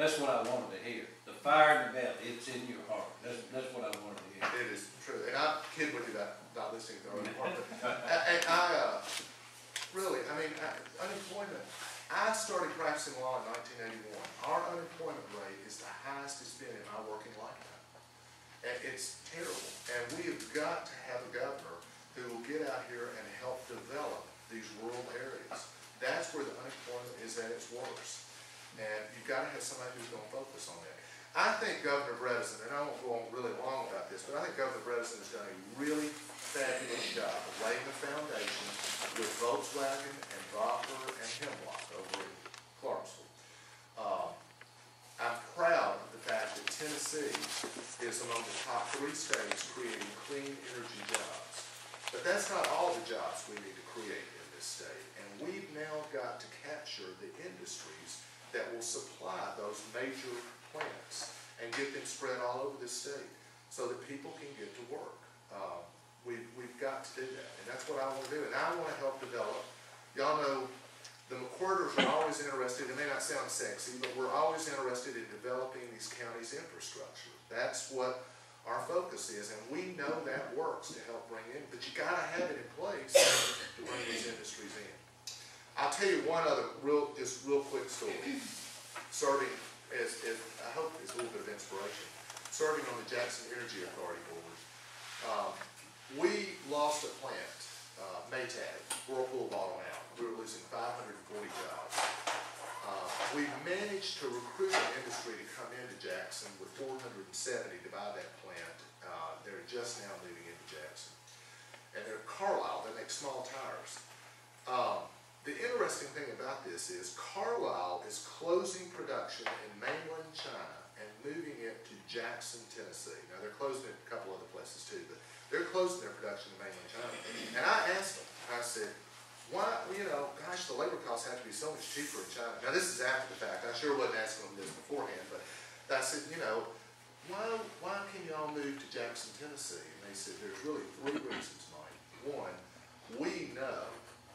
That's what I wanted to hear. The fire in the belly, it's in your heart. That's what I wanted to hear. It is true, and I'm kidding with you about not listening to our department. And really, I mean, unemployment. I started practicing law in 1981. Our unemployment rate is the highest it's been in my working lifetime, and it's terrible. And we have got to have a governor who will get out here and help develop these rural areas. That's where the unemployment is at its worst, and you've got to have somebody who's going to focus on that. I think Governor Bredesen, and I won't go on really long about this, but I think Governor Bredesen has done a really fabulous job of laying the foundation with Volkswagen and Docker and Hemlock over in Clarksville. I'm proud of the fact that Tennessee is among the top 3 states creating clean energy jobs. But that's not all the jobs we need to create in this state. And we've now got to capture the industries that will supply those major plants and get them spread all over the state so that people can get to work. We've got to do that, and that's what I want to do. And I want to help develop. Y'all know the McWhirters are always interested, it may not sound sexy, but we're always interested in developing these counties' infrastructure. That's what our focus is, and we know that works to help bring in, but you got to have it in place to bring these industries in. I'll tell you one other real quick story. Serving as I hope is a little bit of inspiration. Serving on the Jackson Energy Authority board, we lost a plant, Maytag, Whirlpool bought them out. We were losing 540 jobs. We managed to recruit an industry to come into Jackson with 470 to buy that plant. They're just now moving into Jackson. And they're Carlisle, they make small tires. The interesting thing about this is Carlisle is closing production in mainland China and moving it to Jackson, Tennessee. Now they're closing it a couple other places too, but they're closing their production in mainland China. And I asked them, I said, why, gosh, the labor costs have to be so much cheaper in China. Now this is after the fact. I sure wasn't asking them this beforehand, but I said, why can y'all move to Jackson, Tennessee? And they said, there's really 3 reasons, Mike. One, we know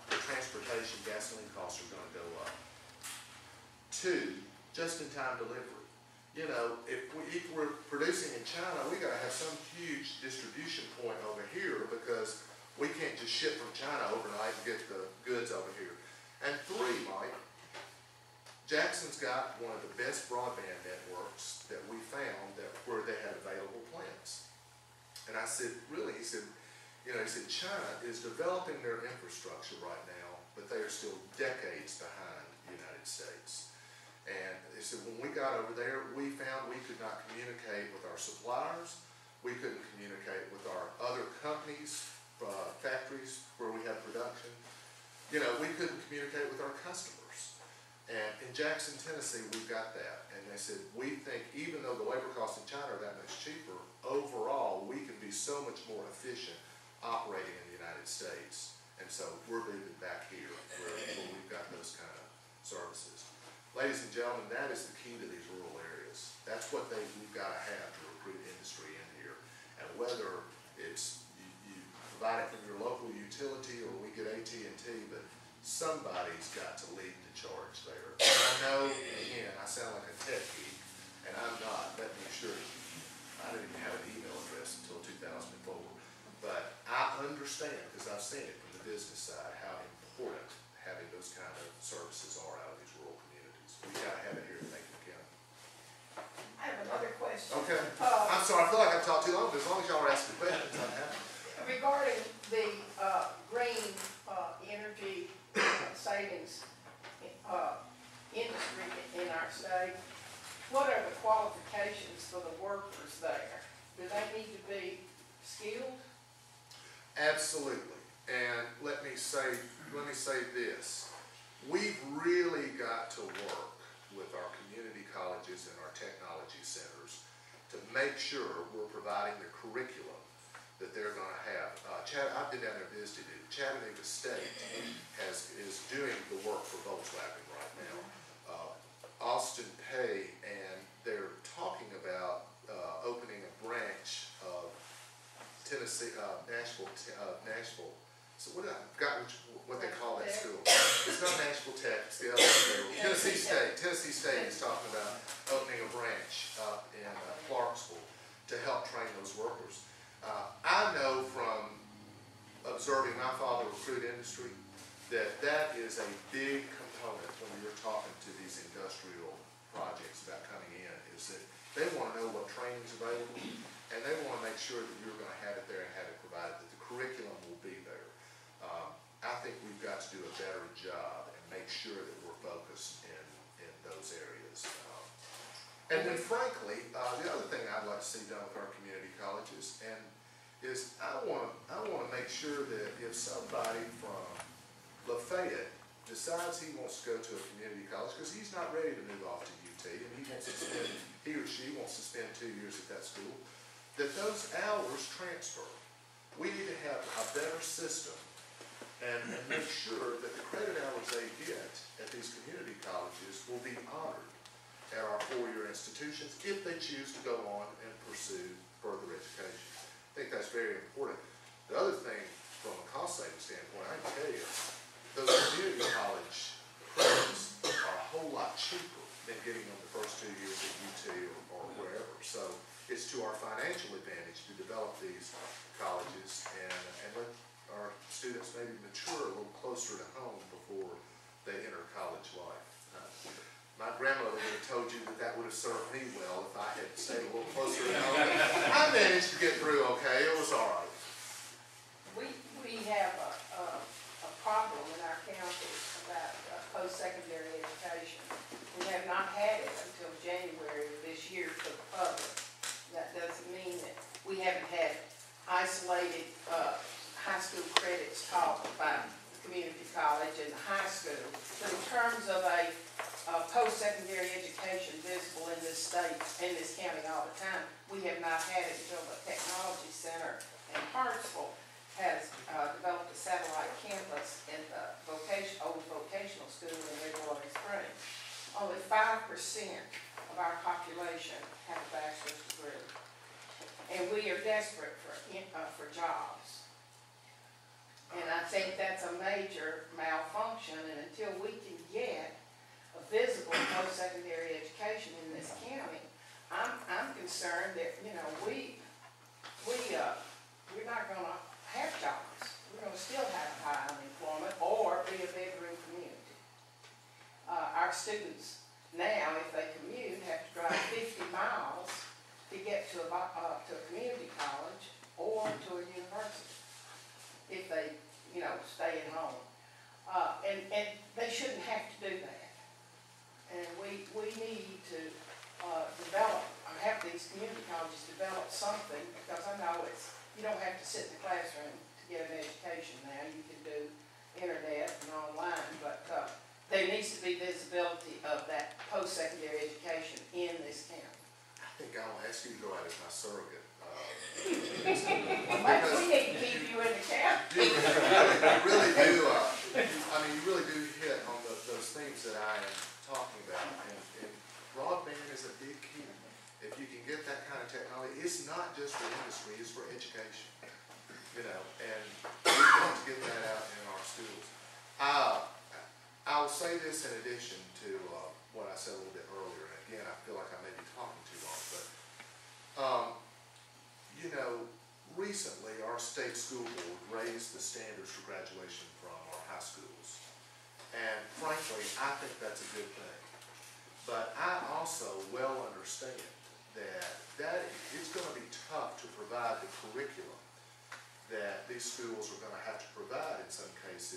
the transportation gasoline costs are going to go up. 2, just-in-time delivery. If we're producing in China, we got to have some huge distribution point over here because we can't just ship from China overnight and get the goods over here. And 3, Mike, Jackson's got one of the best broadband networks that we found where they had available plants. And I said, really? He said, China is developing their infrastructure right now, but they are still decades behind the United States. And they said, when we got over there, we found we could not communicate with our suppliers. We couldn't communicate with our other companies, factories where we have production. We couldn't communicate with our customers. And in Jackson, Tennessee, we've got that. And they said, we think even though the labor costs in China are that much cheaper, overall, we can be so much more efficient operating in the United States. And so we're moving back here where we've got those kind of services. Ladies and gentlemen, that is the key to these rural areas. That's what we've got to have to recruit industry in here. And whether it's you provide it from your local utility or we get AT&T, but somebody's got to lead the charge there. I know, again, I sound like a tech geek, and I'm not, let me assure you. I didn't even have an email address until 2004. But I understand, because I've seen it from the business side, how important having those kind of services are out of these rural communities. We've got to have it here in Macon County. I have another question. Okay. I'm sorry, I feel like I've talked too long, but as long as y'all are asking questions, I'm happy. Regarding the green energy savings industry in our state, what are the qualifications for the workers there? Do they need to be skilled? Absolutely. And let me say this. We've really got to work with our community colleges and our technology centers to make sure we're providing the curriculum that they're going to have. I've been down there visiting it. Chattanooga State is doing the work for Volkswagen right now. Austin Pay, and they're talking about opening a branch of Tennessee, Nashville. So what I forgot what they call that school. It's not Nashville Tech. It's the other school. Tennessee State. Tennessee State is talking about opening a branch up in Clarksville to help train those workers. I know from observing my father recruit industry that that is a big component when you're talking to these industrial projects about coming in, is that they want to know what training's available, and they want to make sure that you're going to have it there and have it provided, that the curriculum will be there. I think we've got to do a better job and make sure that we're focused in those areas. And then frankly, the other thing I'd like to see done with our community colleges is I want to make sure that if somebody from Lafayette decides he wants to go to a community college, because he's not ready to move off to UT, and he or she wants to spend 2 years at that school, that those hours transfer. We need to have a better system and make sure that the credit hours they get at these community colleges will be honored at our four-year institutions if they choose to go on and pursue further education. I think that's very important. The other thing, from a cost-saving standpoint, I can tell you, those community college credits are a whole lot cheaper than getting them the first 2 years at UT or wherever. So it's to our financial advantage to develop these colleges and let our students maybe mature a little closer to home before they enter college life. My grandmother would have told you that would have served me well if I had stayed a little closer to home. I managed to get through okay. It was all right. We have a problem in our county about post-secondary education. We have not had it until January of this year for the public. That doesn't mean that we haven't had isolated high school credits taught by the community college and the high school. But in terms of a post-secondary education visible in this state, in this county all the time, we have not had it until the Technology Center in Hartsville has developed a satellite campus in the old vocational school in Edgewater Springs. Only 5% of our population have a bachelor's degree, and we are desperate for jobs. And I think that's a major malfunction, and until we can get a visible post-secondary education in this county, I'm concerned that, you know, we're not going to have jobs. We're going to still have high unemployment or be a bedroom community. Our students now, if they commute, have to drive 50 miles to get to a community college or to a university if they, you know, stay at home. And they shouldn't have to do that. And we need to have these community colleges develop something, because I know you don't have to sit in the classroom to get an education now. You can do internet and online, but there needs to be visibility of that post-secondary education in this county. I think I'll ask you to go out as my surrogate. Maybe we need to keep you in the county. You really do. I mean, you really do hit on those themes that I am talking about. And broadband is a big key. If you can get that kind of technology, it's not just for industry, it's for education. You know, and we've got to get that out in our schools. I'll say this in addition to what I said a little bit earlier. And again, I feel like I may be talking too long, but you know, recently our state school board raised the standards for graduation from our high schools. And frankly, I think that's a good thing. But I also well understand that it's going to be tough to provide the curriculum that these schools are going to have to provide in some cases